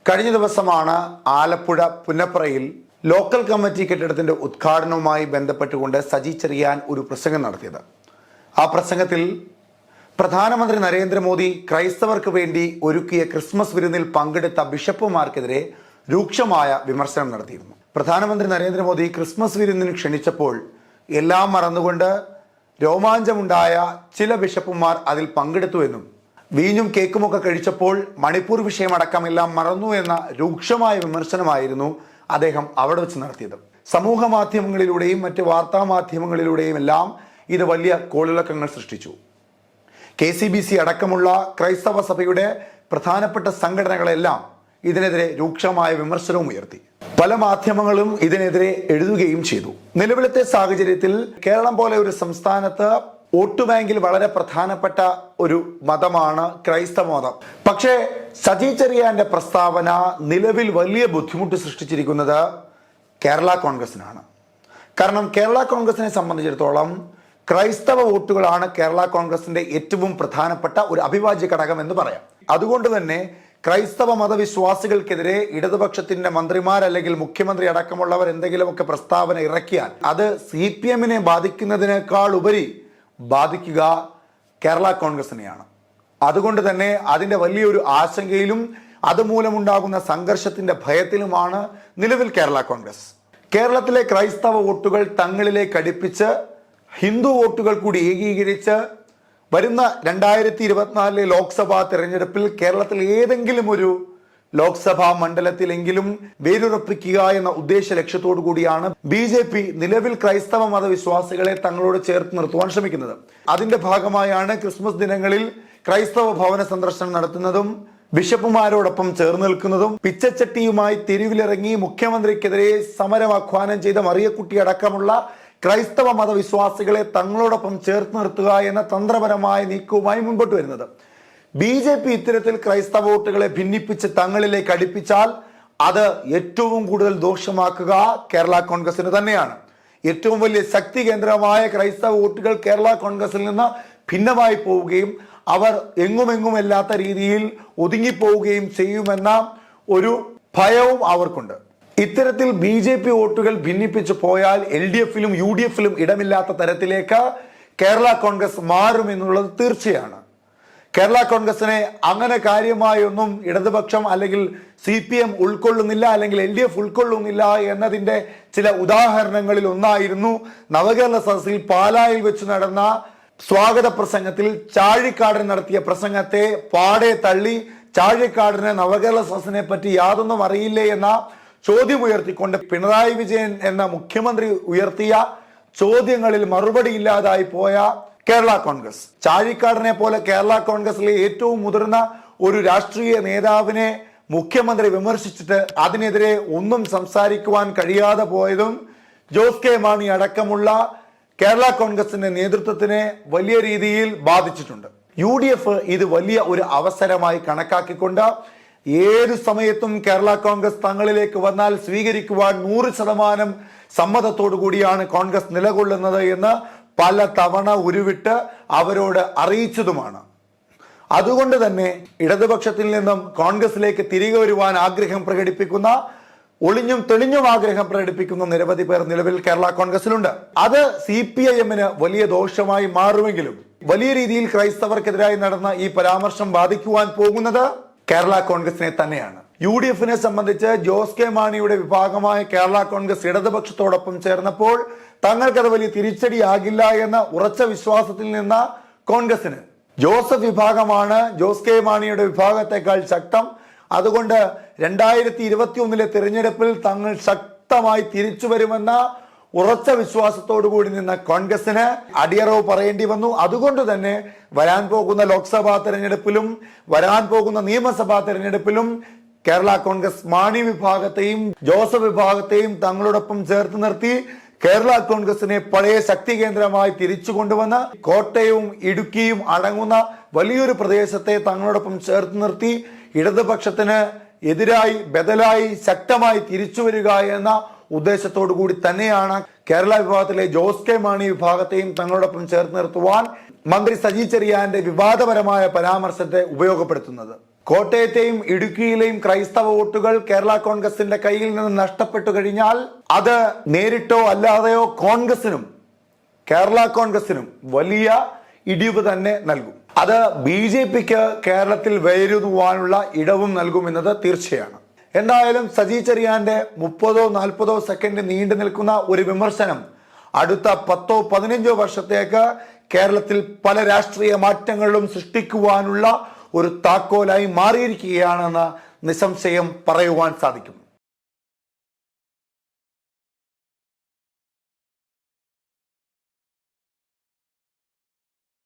കഴിഞ്ഞ ദിവസമാണ് Alappuzha പുന്നപ്രയിൽ local committee കെട്ടിടത്തിന്റെ ഉദ്ഘാടനവുമായി ബന്ധപ്പെട്ടുകൊണ്ട് സജി ചെറിയാൻ ഒരു പ്രസംഗം നടത്തിയത്. ആ പ്രസംഗത്തിൽ പ്രധാനമന്ത്രി നരേന്ദ്രമോദി ക്രൈസ്തവർക്ക് വേണ്ടി ഒരുക്കിയ ക്രിസ്മസ് വിരുന്നിൽ പങ്കെടുത്ത ബിഷപ്പുമാർക്കെതിരെ രൂക്ഷമായ വിമർശനം നടത്തിയിരുന്നു. പ്രധാനമന്ത്രി നരേന്ദ്രമോദി ക്രിസ്മസ് വിരുന്നിന് ക്ഷണിച്ചപ്പോൾ എല്ലാം മറന്നുകൊണ്ട് രോമാഞ്ചമുണ്ടായ ചില ബിഷപ്പുമാർ അതിൽ പങ്കെടുത്തുവെന്നും വീഞ്ഞും കേക്കുമൊക്കെ കഴിച്ചപ്പോൾ മണിപ്പൂർ വിഷയമടക്കമെല്ലാം മറന്നു എന്ന രൂക്ഷമായ വിമർശനമായിരുന്നു അദ്ദേഹം അവിടെ വെച്ച് നടത്തിയത്. സമൂഹ മാധ്യമങ്ങളിലൂടെയും മറ്റ് വാർത്താ മാധ്യമങ്ങളിലൂടെയും എല്ലാം ഇത് വലിയ കോളിളക്കങ്ങൾ സൃഷ്ടിച്ചു. KCBC അടക്കമുള്ള ക്രൈസ്തവ സഭയുടെ പ്രധാനപ്പെട്ട സംഘടനകളെല്ലാം ഇതിനെതിരെ രൂക്ഷമായ വിമർശനവും ഉയർത്തി. പല മാധ്യമങ്ങളും ഇതിനെതിരെ എഴുതുകയും ചെയ്തു. നിലവിലത്തെ സാഹചര്യത്തിൽ കേരളം പോലെ ഒരു സംസ്ഥാനത്ത് വോട്ട് ബാങ്കിൽ വളരെ പ്രധാനപ്പെട്ട ഒരു മതമാണ് ക്രൈസ്തവ മതം. പക്ഷേ സജി ചെറിയാന്റെ പ്രസ്താവന നിലവിൽ വലിയ ബുദ്ധിമുട്ട് സൃഷ്ടിച്ചിരിക്കുന്നത് കേരള കോൺഗ്രസിനാണ്. കാരണം കേരള കോൺഗ്രസിനെ സംബന്ധിച്ചിടത്തോളം ക്രൈസ്തവ വോട്ടുകളാണ് കേരള കോൺഗ്രസിന്റെ ഏറ്റവും പ്രധാനപ്പെട്ട ഒരു അവിഭാജ്യ ഘടകം എന്ന് പറയാം. അതുകൊണ്ട് തന്നെ ക്രൈസ്തവ മതവിശ്വാസികൾക്കെതിരെ ഇടതുപക്ഷത്തിന്റെ മന്ത്രിമാർ അല്ലെങ്കിൽ മുഖ്യമന്ത്രി അടക്കമുള്ളവർ എന്തെങ്കിലുമൊക്കെ പ്രസ്താവന ഇറക്കിയാൽ അത് CPM-നെ ബാധിക്കുന്നതിനേക്കാൾ ഉപരി ബാധിക്കുക കേരള കോൺഗ്രസിനെയാണ്. അതുകൊണ്ട് തന്നെ അതിന്റെ വലിയൊരു ആശങ്കയിലും അതുമൂലമുണ്ടാകുന്ന സംഘർഷത്തിന്റെ ഭയത്തിലുമാണ് നിലവിൽ കേരള കോൺഗ്രസ്. കേരളത്തിലെ ക്രൈസ്തവ വോട്ടുകൾ തങ്ങളിലേക്ക് അടുപ്പിച്ച് ഹിന്ദു വോട്ടുകൾ കൂടി ഏകീകരിച്ച് വരുന്ന 2024 ലോക്സഭാ തെരഞ്ഞെടുപ്പിൽ കേരളത്തിൽ ഏതെങ്കിലും ഒരു ലോക്സഭാ മണ്ഡലത്തിലെങ്കിലും വേരുറപ്പിക്കുക എന്ന ഉദ്ദേശ ലക്ഷ്യത്തോടു കൂടിയാണ് BJP നിലവിൽ ക്രൈസ്തവ മതവിശ്വാസികളെ തങ്ങളോട് ചേർത്ത് നിർത്തുവാൻ ശ്രമിക്കുന്നത്. അതിന്റെ ഭാഗമായാണ് ക്രിസ്മസ് ദിനങ്ങളിൽ ക്രൈസ്തവ ഭവന സന്ദർശനം നടത്തുന്നതും ബിഷപ്പുമാരോടൊപ്പം ചേർന്ന് നിൽക്കുന്നതും പിച്ചച്ചട്ടിയുമായി തെരുവിലിറങ്ങി മുഖ്യമന്ത്രിക്കെതിരെ സമരം ആഹ്വാനം ചെയ്ത മറിയക്കുട്ടി അടക്കമുള്ള ക്രൈസ്തവ മതവിശ്വാസികളെ തങ്ങളോടൊപ്പം ചേർത്ത് നിർത്തുക എന്ന തന്ത്രപരമായ നീക്കവുമായി മുൻപോട്ട് വരുന്നത്. BJP ഇത്തരത്തിൽ ക്രൈസ്തവ വോട്ടുകളെ ഭിന്നിപ്പിച്ച് തങ്ങളിലേക്ക് അടുപ്പിച്ചാൽ അത് ഏറ്റവും കൂടുതൽ ദോഷമാക്കുക കേരള കോൺഗ്രസിന് തന്നെയാണ്. ഏറ്റവും വലിയ ശക്തി കേന്ദ്രമായ ക്രൈസ്തവ വോട്ടുകൾ കേരള കോൺഗ്രസിൽ നിന്ന് ഭിന്നമായി പോവുകയും അവർ എങ്ങുമെങ്ങുമല്ലാത്ത രീതിയിൽ ഒതുങ്ങിപ്പോവുകയും ചെയ്യുമെന്ന ഒരു ഭയവും അവർക്കുണ്ട്. ഇത്തരത്തിൽ BJP വോട്ടുകൾ ഭിന്നിപ്പിച്ചു പോയാൽ LDF-ലും UDF-ലും ഇടമില്ലാത്ത തരത്തിലേക്ക് കേരള കോൺഗ്രസ് മാറുമെന്നുള്ളത് തീർച്ചയാണ്. കേരള കോൺഗ്രസിനെ അങ്ങനെ കാര്യമായൊന്നും ഇടതുപക്ഷം അല്ലെങ്കിൽ CPM ഉൾക്കൊള്ളുന്നില്ല അല്ലെങ്കിൽ LDF ഉൾക്കൊള്ളുന്നില്ല എന്നതിന്റെ ചില ഉദാഹരണങ്ങളിൽ ഒന്നായിരുന്നു നവകേരള സദസ്സിൽ പാലായിൽ വെച്ച് നടന്ന സ്വാഗത പ്രസംഗത്തിൽ ചാഴിക്കാടൻ നടത്തിയ പ്രസംഗത്തെ പാടെ തള്ളി ചാഴിക്കാടന് നവകേരള സദസ്സിനെ പറ്റി യാതൊന്നും അറിയില്ലേ എന്ന ചോദ്യം ഉയർത്തിക്കൊണ്ട് പിണറായി വിജയൻ എന്ന മുഖ്യമന്ത്രി ഉയർത്തിയ ചോദ്യങ്ങളിൽ മറുപടി ഇല്ലാതായി പോയ കേരള കോൺഗ്രസ്. ചാഴിക്കാടനെ പോലെ കേരള കോൺഗ്രസിലെ ഏറ്റവും മുതിർന്ന ഒരു രാഷ്ട്രീയ നേതാവിനെ മുഖ്യമന്ത്രി വിമർശിച്ചിട്ട് അതിനെതിരെ ഒന്നും സംസാരിക്കുവാൻ കഴിയാതെ പോയതും ജോസ് കെ മാണി അടക്കമുള്ള കേരള കോൺഗ്രസിന്റെ നേതൃത്വത്തിനെ വലിയ രീതിയിൽ ബാധിച്ചിട്ടുണ്ട്. UDF ഇത് വലിയ ഒരു അവസരമായി കണക്കാക്കിക്കൊണ്ട് ഏതു സമയത്തും കേരള കോൺഗ്രസ് തങ്ങളിലേക്ക് വന്നാൽ സ്വീകരിക്കുവാൻ 100% സമ്മതത്തോടു കൂടിയാണ് കോൺഗ്രസ് നിലകൊള്ളുന്നത് എന്ന് പല തവണ ഉരുവിട്ട് അവരോട് അറിയിച്ചതുമാണ്. അതുകൊണ്ട് തന്നെ ഇടതുപക്ഷത്തിൽ നിന്നും കോൺഗ്രസിലേക്ക് തിരികെ വരുവാൻ ആഗ്രഹം പ്രകടിപ്പിക്കുന്ന ഒളിഞ്ഞും തെളിഞ്ഞും ആഗ്രഹം പ്രകടിപ്പിക്കുന്ന നിരവധി പേർ നിലവിൽ കേരള കോൺഗ്രസിലുണ്ട്. അത് CPIM-ന് വലിയ ദോഷമായി മാറുമെങ്കിലും വലിയ രീതിയിൽ ക്രൈസ്തവർക്കെതിരായി നടന്ന ഈ പരാമർശം ബാധിക്കുവാൻ പോകുന്നത് കേരള കോൺഗ്രസിനെ തന്നെയാണ്. UDF-നെ സംബന്ധിച്ച് ജോസ് കെ മാണിയുടെ വിഭാഗമായ കേരള കോൺഗ്രസ് ഇടതുപക്ഷത്തോടൊപ്പം ചേർന്നപ്പോൾ തങ്ങൾക്കത് വലിയ തിരിച്ചടിയാകില്ല എന്ന ഉറച്ച വിശ്വാസത്തിൽ നിന്ന കോൺഗ്രസിന് ജോസഫ് വിഭാഗമാണ് ജോസ് കെ മാണിയുടെ വിഭാഗത്തെക്കാൾ ശക്തം. അതുകൊണ്ട് 2021 തിരഞ്ഞെടുപ്പിൽ തങ്ങൾ ശക്തമായി തിരിച്ചു വരുമെന്ന ഉറച്ച വിശ്വാസത്തോടു കൂടി നിന്ന കോൺഗ്രസിന് അടിയറവ് പറയേണ്ടി വന്നു. അതുകൊണ്ട് തന്നെ വരാൻ പോകുന്ന ലോക്സഭാ തെരഞ്ഞെടുപ്പിലും വരാൻ പോകുന്ന നിയമസഭാ തെരഞ്ഞെടുപ്പിലും കേരള കോൺഗ്രസ് മാണി വിഭാഗത്തെയും ജോസഫ് വിഭാഗത്തെയും തങ്ങളോടൊപ്പം ചേർത്ത് നിർത്തി കേരള കോൺഗ്രസിനെ പഴയ ശക്തി കേന്ദ്രമായി തിരിച്ചു കൊണ്ടുവന്ന് കോട്ടയവും ഇടുക്കിയും അടങ്ങുന്ന വലിയൊരു പ്രദേശത്തെ തങ്ങളോടൊപ്പം ചേർത്ത് നിർത്തി ഇടതുപക്ഷത്തിന് എതിരായി ബദലായി ശക്തമായി തിരിച്ചു വരിക എന്ന ഉദ്ദേശത്തോടു കൂടി തന്നെയാണ് കേരള വിഭാഗത്തിലെ ജോസ് കെ മാണി വിഭാഗത്തെയും തങ്ങളോടൊപ്പം ചേർത്ത് നിർത്തുവാൻ മന്ത്രി സജി ചെറിയാന്റെ വിവാദപരമായ പരാമർശത്തെ ഉപയോഗപ്പെടുത്തുന്നത്. കോട്ടയത്തെയും ഇടുക്കിയിലെയും ക്രൈസ്തവ വോട്ടുകൾ കേരള കോൺഗ്രസിന്റെ കയ്യിൽ നിന്ന് നഷ്ടപ്പെട്ടു കഴിഞ്ഞാൽ അത് നേരിട്ടോ അല്ലാതെയോ കോൺഗ്രസിനും കേരള കോൺഗ്രസിനും വലിയ ഇടിവ് തന്നെ നൽകും. അത് BJPക്ക് കേരളത്തിൽ വേരുവാനുള്ള ഇടവും നൽകുമെന്നത് തീർച്ചയാണ്. എന്തായാലും സജി ചെറിയാന്റെ 30-40 സെക്കൻഡ് നീണ്ടു നിൽക്കുന്ന ഒരു വിമർശനം അടുത്ത 10-15 വർഷത്തേക്ക് കേരളത്തിൽ പല രാഷ്ട്രീയ മാറ്റങ്ങളും സൃഷ്ടിക്കുവാനുള്ള ഒരു താക്കോലായി മാറിയിരിക്കുകയാണെന്ന് നിസ്സംശയം പറയുവാൻ സാധിക്കും.